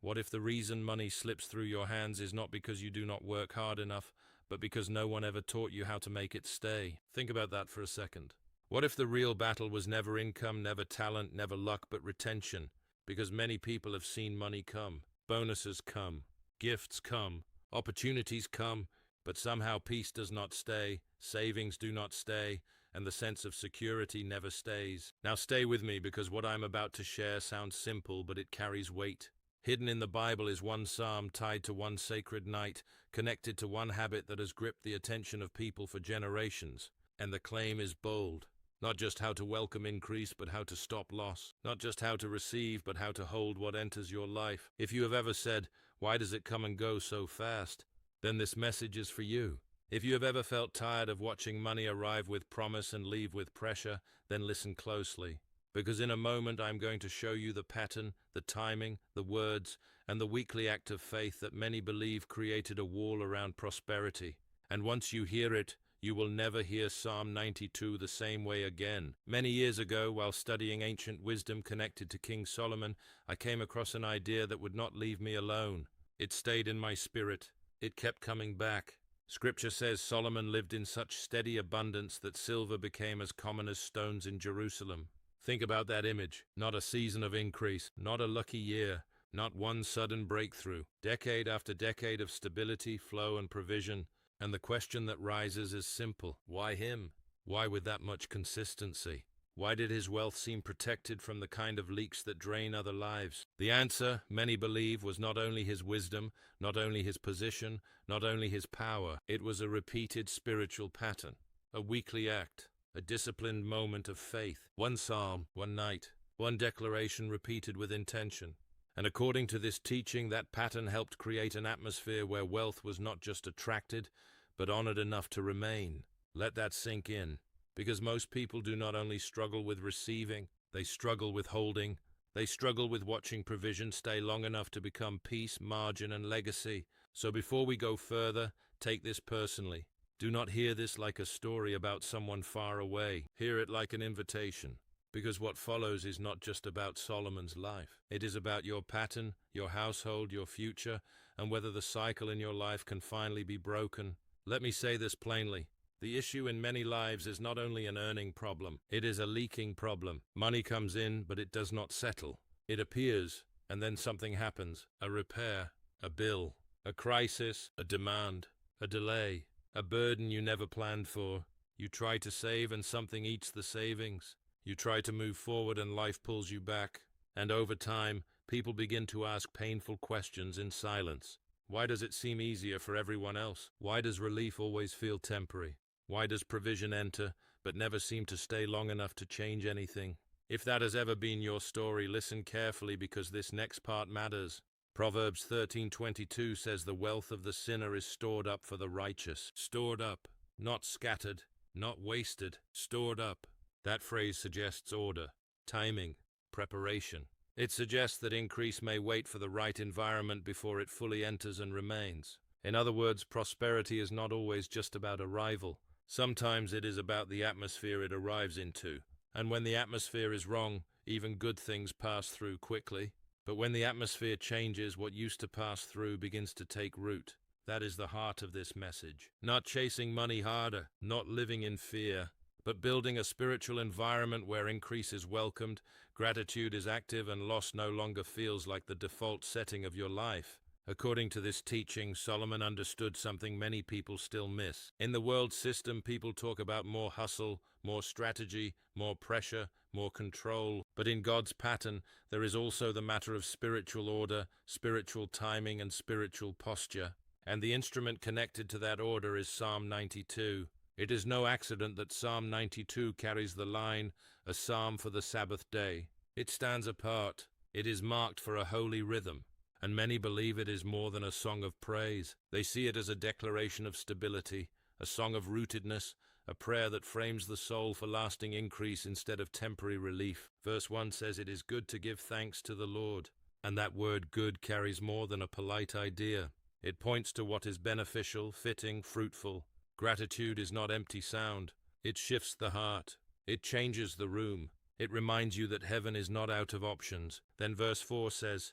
What if the reason money slips through your hands is not because you do not work hard enough, but because no one ever taught you how to make it stay? Think about that for a second. What if the real battle was never income, never talent, never luck, but retention? Because many people have seen money come, bonuses come, gifts come, opportunities come, but somehow peace does not stay, savings do not stay, and the sense of security never stays. Now stay with me, because what I'm about to share sounds simple, but it carries weight. Hidden in the Bible is one psalm tied to one sacred night, connected to one habit that has gripped the attention of people for generations. And the claim is bold. Not just how to welcome increase, but how to stop loss. Not just how to receive, but how to hold what enters your life. If you have ever said, "Why does it come and go so fast?" then this message is for you. If you have ever felt tired of watching money arrive with promise and leave with pressure, then listen closely. Because in a moment I'm going to show you the pattern, the timing, the words, and the weekly act of faith that many believe created a wall around prosperity. And once you hear it, you will never hear Psalm 92 the same way again. Many years ago, while studying ancient wisdom connected to King Solomon, I came across an idea that would not leave me alone. It stayed in my spirit. It kept coming back. Scripture says Solomon lived in such steady abundance that silver became as common as stones in Jerusalem. Think about that image. Not a season of increase, not a lucky year, not one sudden breakthrough. Decade after decade of stability, flow, and provision. And the question that rises is simple. Why him? Why with that much consistency? Why did his wealth seem protected from the kind of leaks that drain other lives? The answer, many believe, was not only his wisdom, not only his position, not only his power. It was a repeated spiritual pattern, a weekly act, a disciplined moment of faith. One psalm, one night, one declaration repeated with intention. And according to this teaching, that pattern helped create an atmosphere where wealth was not just attracted, but honored enough to remain. Let that sink in. Because most people do not only struggle with receiving, they struggle with holding. They struggle with watching provision stay long enough to become peace, margin, and legacy. So before we go further, take this personally. Do not hear this like a story about someone far away. Hear it like an invitation. Because what follows is not just about Solomon's life. It is about your pattern, your household, your future, and whether the cycle in your life can finally be broken. Let me say this plainly. The issue in many lives is not only an earning problem, it is a leaking problem. Money comes in, but it does not settle. It appears, and then something happens. A repair, a bill, a crisis, a demand, a delay, a burden you never planned for. You try to save and something eats the savings. You try to move forward and life pulls you back. And over time, people begin to ask painful questions in silence. Why does it seem easier for everyone else? Why does relief always feel temporary? Why does provision enter, but never seem to stay long enough to change anything? If that has ever been your story, listen carefully, because this next part matters. Proverbs 13:22 says the wealth of the sinner is stored up for the righteous. Stored up, not scattered, not wasted, stored up. That phrase suggests order, timing, preparation. It suggests that increase may wait for the right environment before it fully enters and remains. In other words, prosperity is not always just about arrival. Sometimes it is about the atmosphere it arrives into. And when the atmosphere is wrong, even good things pass through quickly. But when the atmosphere changes, what used to pass through begins to take root. That is the heart of this message. Not chasing money harder, not living in fear, but building a spiritual environment where increase is welcomed, gratitude is active, and loss no longer feels like the default setting of your life. According to this teaching, Solomon understood something many people still miss. In the world system, people talk about more hustle, more strategy, more pressure, more control. But in God's pattern, there is also the matter of spiritual order, spiritual timing, and spiritual posture. And the instrument connected to that order is Psalm 92. It is no accident that Psalm 92 carries the line, "A psalm for the Sabbath day." It stands apart. It is marked for a holy rhythm. And many believe it is more than a song of praise. They see it as a declaration of stability, a song of rootedness, a prayer that frames the soul for lasting increase instead of temporary relief. Verse 1 says it is good to give thanks to the Lord. And that word good carries more than a polite idea. It points to what is beneficial, fitting, fruitful. Gratitude is not empty sound. It shifts the heart. It changes the room. It reminds you that heaven is not out of options. Then verse 4 says,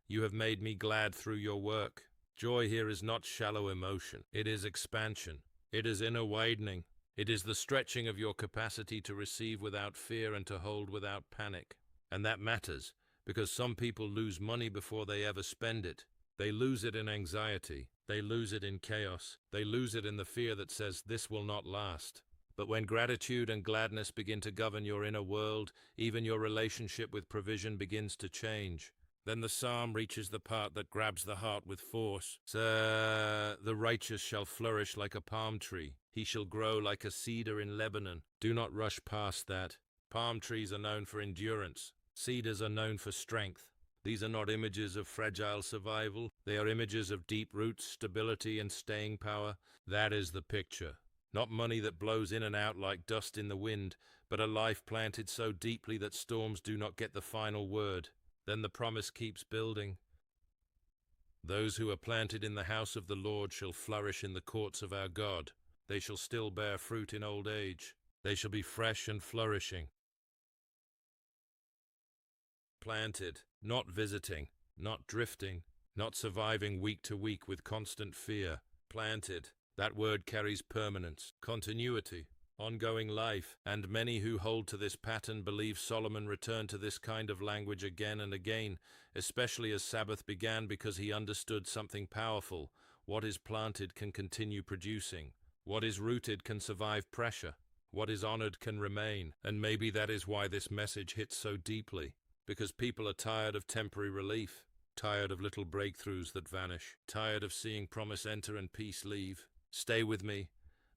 You have made me glad through your work. Joy here is not shallow emotion. It is expansion. It is inner widening. It is the stretching of your capacity to receive without fear and to hold without panic. And that matters, because some people lose money before they ever spend it. They lose it in anxiety. They lose it in chaos. They lose it in the fear that says this will not last. But when gratitude and gladness begin to govern your inner world, even your relationship with provision begins to change. Then the psalm reaches the part that grabs the heart with force. The righteous shall flourish like a palm tree. He shall grow like a cedar in Lebanon. Do not rush past that. Palm trees are known for endurance. Cedars are known for strength. These are not images of fragile survival. They are images of deep roots, stability, and staying power. That is the picture. Not money that blows in and out like dust in the wind, but a life planted so deeply that storms do not get the final word. Then the promise keeps building. Those who are planted in the house of the Lord shall flourish in the courts of our God. They shall still bear fruit in old age. They shall be fresh and flourishing. Planted, not visiting, not drifting, not surviving week to week with constant fear. Planted. That word carries permanence, continuity, ongoing life, and many who hold to this pattern believe Solomon returned to this kind of language again and again, especially as Sabbath began, because he understood something powerful. What is planted can continue producing. What is rooted can survive pressure. What is honored can remain. And maybe that is why this message hits so deeply, because people are tired of temporary relief, tired of little breakthroughs that vanish, tired of seeing promise enter and peace leave. Stay with me,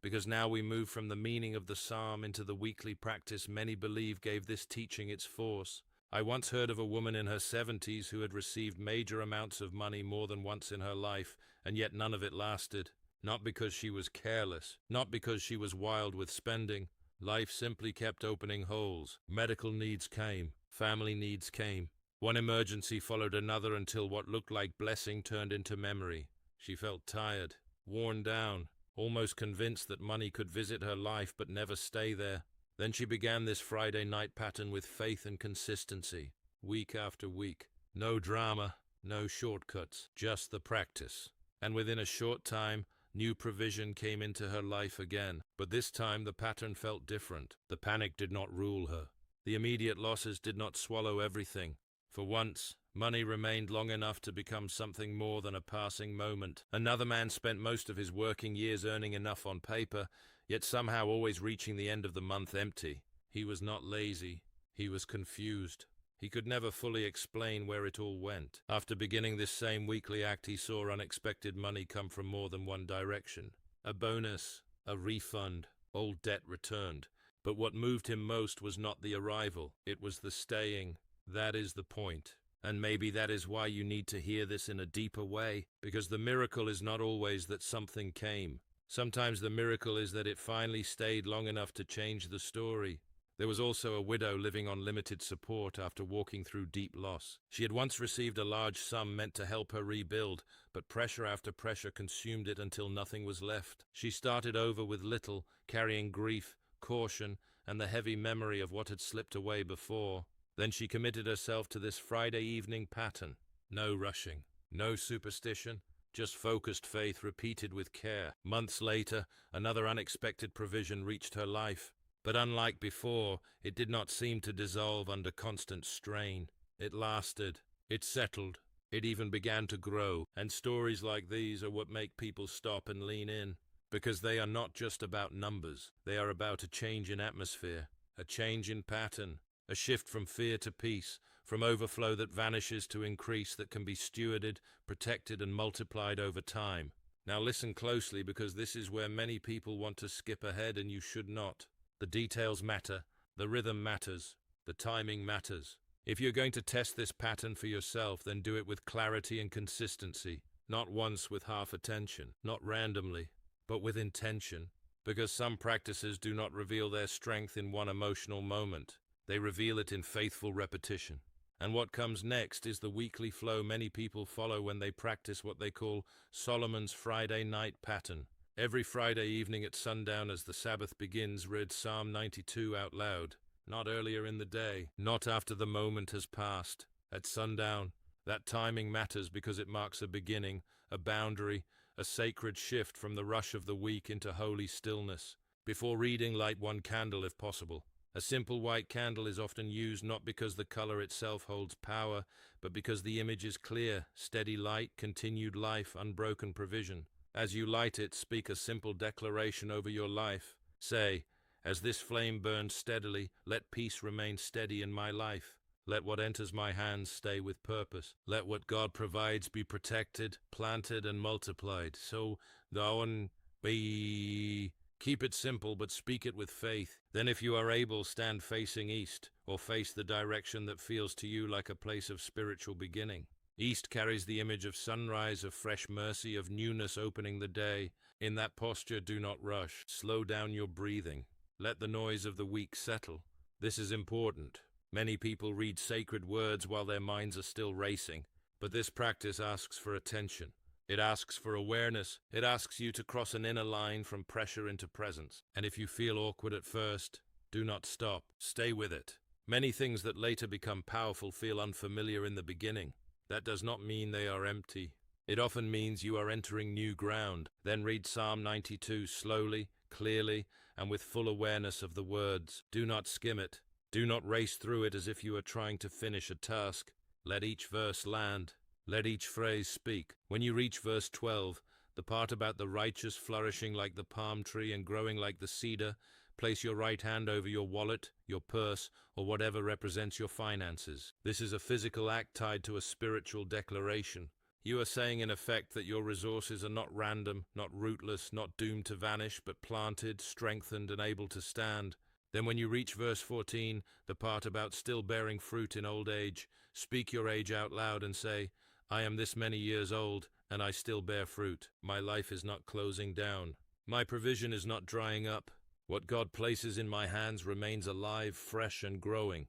because now we move from the meaning of the psalm into the weekly practice many believe gave this teaching its force. I once heard of a woman in her 70s who had received major amounts of money more than once in her life, and yet none of it lasted. Not because she was careless, not because she was wild with spending. Life simply kept opening holes. Medical needs came, family needs came. One emergency followed another until what looked like blessing turned into memory. She felt tired, worn down, almost convinced that money could visit her life but never stay there. Then she began this Friday night pattern with faith and consistency, week after week. No drama, no shortcuts, just the practice. And within a short time, new provision came into her life again. But this time the pattern felt different. The panic did not rule her. The immediate losses did not swallow everything. For once, money remained long enough to become something more than a passing moment. Another man spent most of his working years earning enough on paper, yet somehow always reaching the end of the month empty. He was not lazy. He was confused. He could never fully explain where it all went. After beginning this same weekly act, he saw unexpected money come from more than one direction. A bonus, a refund, old debt returned. But what moved him most was not the arrival. It was the staying. That is the point. And maybe that is why you need to hear this in a deeper way, because the miracle is not always that something came. Sometimes the miracle is that it finally stayed long enough to change the story. There was also a widow living on limited support after walking through deep loss. She had once received a large sum meant to help her rebuild, but pressure after pressure consumed it until nothing was left. She started over with little, carrying grief, caution, and the heavy memory of what had slipped away before. Then she committed herself to this Friday evening pattern. No rushing, no superstition, just focused faith repeated with care. Months later, another unexpected provision reached her life. But unlike before, it did not seem to dissolve under constant strain. It lasted. It settled. It even began to grow. And stories like these are what make people stop and lean in. Because they are not just about numbers. They are about a change in atmosphere, a change in pattern, a shift from fear to peace, from overflow that vanishes to increase that can be stewarded, protected, and multiplied over time. Now listen closely, because this is where many people want to skip ahead, and you should not. The details matter, the rhythm matters, the timing matters. If you're going to test this pattern for yourself, then do it with clarity and consistency, not once with half attention, not randomly, but with intention, because some practices do not reveal their strength in one emotional moment. They reveal it in faithful repetition. And what comes next is the weekly flow many people follow when they practice what they call Solomon's Friday night pattern. Every Friday evening at sundown, as the Sabbath begins, read Psalm 92 out loud. Not earlier in the day, not after the moment has passed. At sundown, That timing matters because it marks a beginning, a boundary, a sacred shift from the rush of the week into holy stillness. Before reading, light one candle if possible. A simple white candle is often used not because the color itself holds power, but because the image is clear, steady light, continued life, unbroken provision. As you light it, speak a simple declaration over your life. Say, as this flame burns steadily, let peace remain steady in my life. Let what enters my hands stay with purpose. Let what God provides be protected, planted, and multiplied. So thou and be. Keep it simple, but speak it with faith. Then if you are able, stand facing east, or face the direction that feels to you like a place of spiritual beginning. East carries the image of sunrise, of fresh mercy, of newness opening the day. In that posture, do not rush. Slow down your breathing. Let the noise of the week settle. This is important. Many people read sacred words while their minds are still racing, but this practice asks for attention. It asks for awareness. It asks you to cross an inner line from pressure into presence. And if you feel awkward at first, do not stop. Stay with it. Many things that later become powerful feel unfamiliar in the beginning. That does not mean they are empty. It often means you are entering new ground. Then read Psalm 92 slowly, clearly, and with full awareness of the words. Do not skim it. Do not race through it as if you are trying to finish a task. Let each verse land. Let each phrase speak. When you reach verse 12, the part about the righteous flourishing like the palm tree and growing like the cedar, place your right hand over your wallet, your purse, or whatever represents your finances. This is a physical act tied to a spiritual declaration. You are saying in effect that your resources are not random, not rootless, not doomed to vanish, but planted, strengthened, and able to stand. Then when you reach verse 14, the part about still bearing fruit in old age, speak your age out loud and say, I am this many years old, and I still bear fruit. My life is not closing down. My provision is not drying up. What God places in my hands remains alive, fresh, and growing.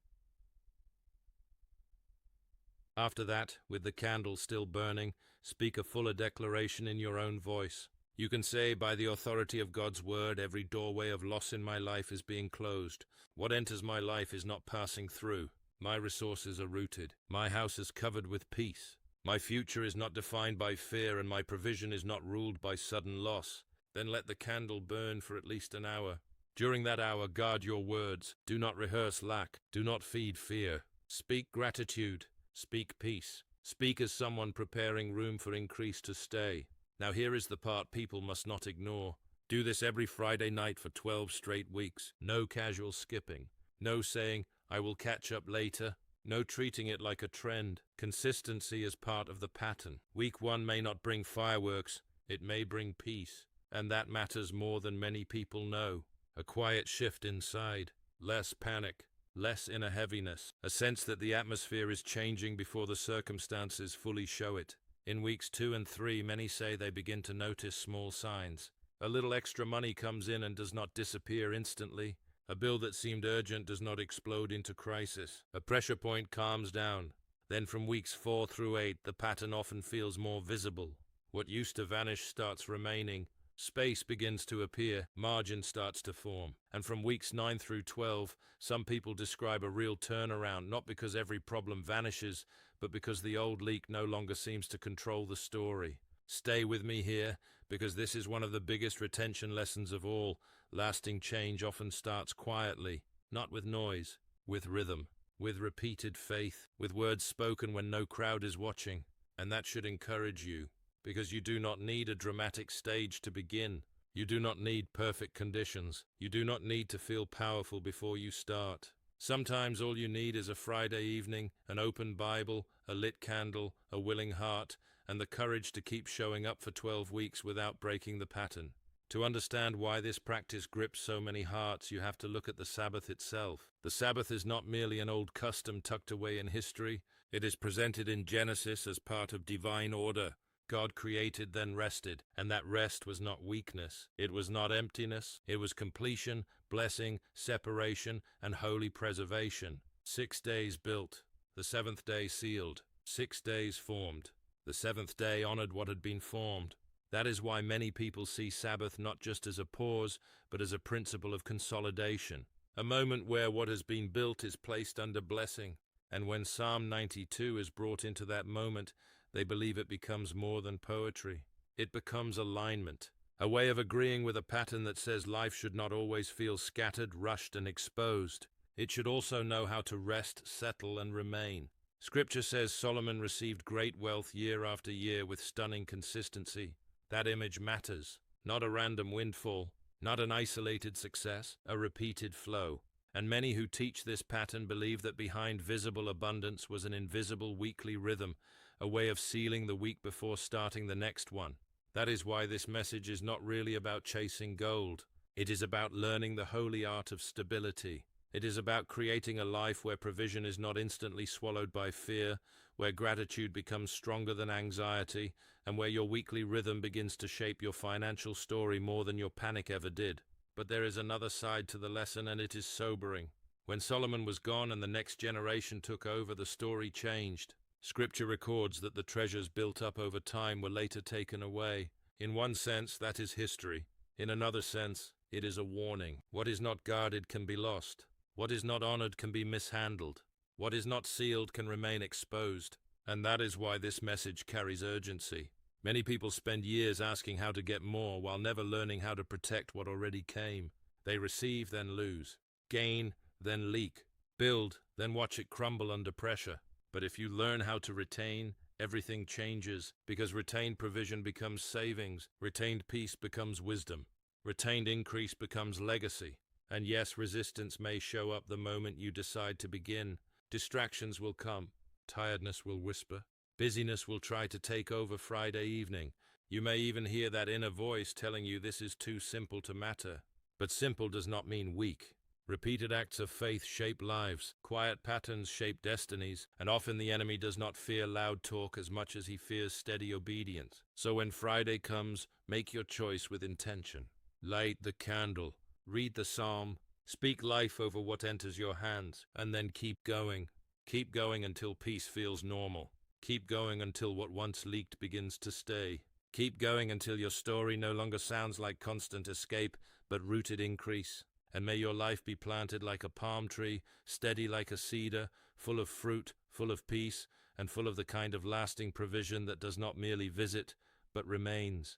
After that, with the candle still burning, speak a fuller declaration in your own voice. You can say, by the authority of God's word, every doorway of loss in my life is being closed. What enters my life is not passing through. My resources are rooted. My house is covered with peace. My future is not defined by fear, and my provision is not ruled by sudden loss. Then let the candle burn for at least an hour. During that hour, guard your words. Do not rehearse lack. Do not feed fear. Speak gratitude. Speak peace. Speak as someone preparing room for increase to stay. Now here is the part people must not ignore. Do this every Friday night for 12 straight weeks. No casual skipping. No saying, I will catch up later. No treating it like a trend. Consistency is part of the pattern. Week 1 may not bring fireworks. It may bring peace. And that matters more than many people know. A quiet shift inside. Less panic. Less inner heaviness. A sense that the atmosphere is changing before the circumstances fully show it. In weeks 2 and 3, many say they begin to notice small signs. A little extra money comes in and does not disappear instantly. A bill that seemed urgent does not explode into crisis. A pressure point calms down. Then from weeks 4 through 8, the pattern often feels more visible. What used to vanish starts remaining. Space begins to appear. Margin starts to form. And from weeks 9 through 12, some people describe a real turnaround, not because every problem vanishes, but because the old leak no longer seems to control the story. Stay with me here, because this is one of the biggest retention lessons of all. Lasting change often starts quietly, not with noise, with rhythm, with repeated faith, with words spoken when no crowd is watching. And that should encourage you, because you do not need a dramatic stage to begin. You do not need perfect conditions. You do not need to feel powerful before you start. Sometimes all you need is a Friday evening, an open Bible, a lit candle, a willing heart, and the courage to keep showing up for 12 weeks without breaking the pattern. To understand why this practice grips so many hearts, you have to look at the Sabbath itself. The Sabbath is not merely an old custom tucked away in history. It is presented in Genesis as part of divine order. God created, then rested, and that rest was not weakness. It was not emptiness. It was completion, blessing, separation, and holy preservation. 6 days built, the 7th day sealed. 6 days formed. The 7th day honored what had been formed. That is why many people see Sabbath not just as a pause, but as a principle of consolidation. A moment where what has been built is placed under blessing. And when Psalm 92 is brought into that moment, they believe it becomes more than poetry. It becomes alignment, a way of agreeing with a pattern that says life should not always feel scattered, rushed, and exposed. It should also know how to rest, settle, and remain. Scripture says Solomon received great wealth year after year with stunning consistency. That image matters, not a random windfall, not an isolated success, a repeated flow. And many who teach this pattern believe that behind visible abundance was an invisible weekly rhythm, a way of sealing the week before starting the next one. That is why this message is not really about chasing gold. It is about learning the holy art of stability. It is about creating a life where provision is not instantly swallowed by fear, where gratitude becomes stronger than anxiety, and where your weekly rhythm begins to shape your financial story more than your panic ever did. But there is another side to the lesson, and it is sobering. When Solomon was gone and the next generation took over, the story changed. Scripture records that the treasures built up over time were later taken away. In one sense, that is history. In another sense, it is a warning. What is not guarded can be lost. What is not honored can be mishandled. What is not sealed can remain exposed. And that is why this message carries urgency. Many people spend years asking how to get more while never learning how to protect what already came. They receive, then lose. Gain, then leak. Build, then watch it crumble under pressure. But if you learn how to retain, everything changes, because retained provision becomes savings, retained peace becomes wisdom, retained increase becomes legacy. And yes, resistance may show up the moment you decide to begin. Distractions will come. Tiredness will whisper. Busyness will try to take over Friday evening. You may even hear that inner voice telling you this is too simple to matter. But simple does not mean weak. Repeated acts of faith shape lives. Quiet patterns shape destinies. And often the enemy does not fear loud talk as much as he fears steady obedience. So when Friday comes, make your choice with intention. Light the candle. Read the psalm, speak life over what enters your hands, and then keep going. Keep going until peace feels normal. Keep going until what once leaked begins to stay. Keep going until your story no longer sounds like constant escape, but rooted increase. And may your life be planted like a palm tree, steady like a cedar, full of fruit, full of peace, and full of the kind of lasting provision that does not merely visit, but remains.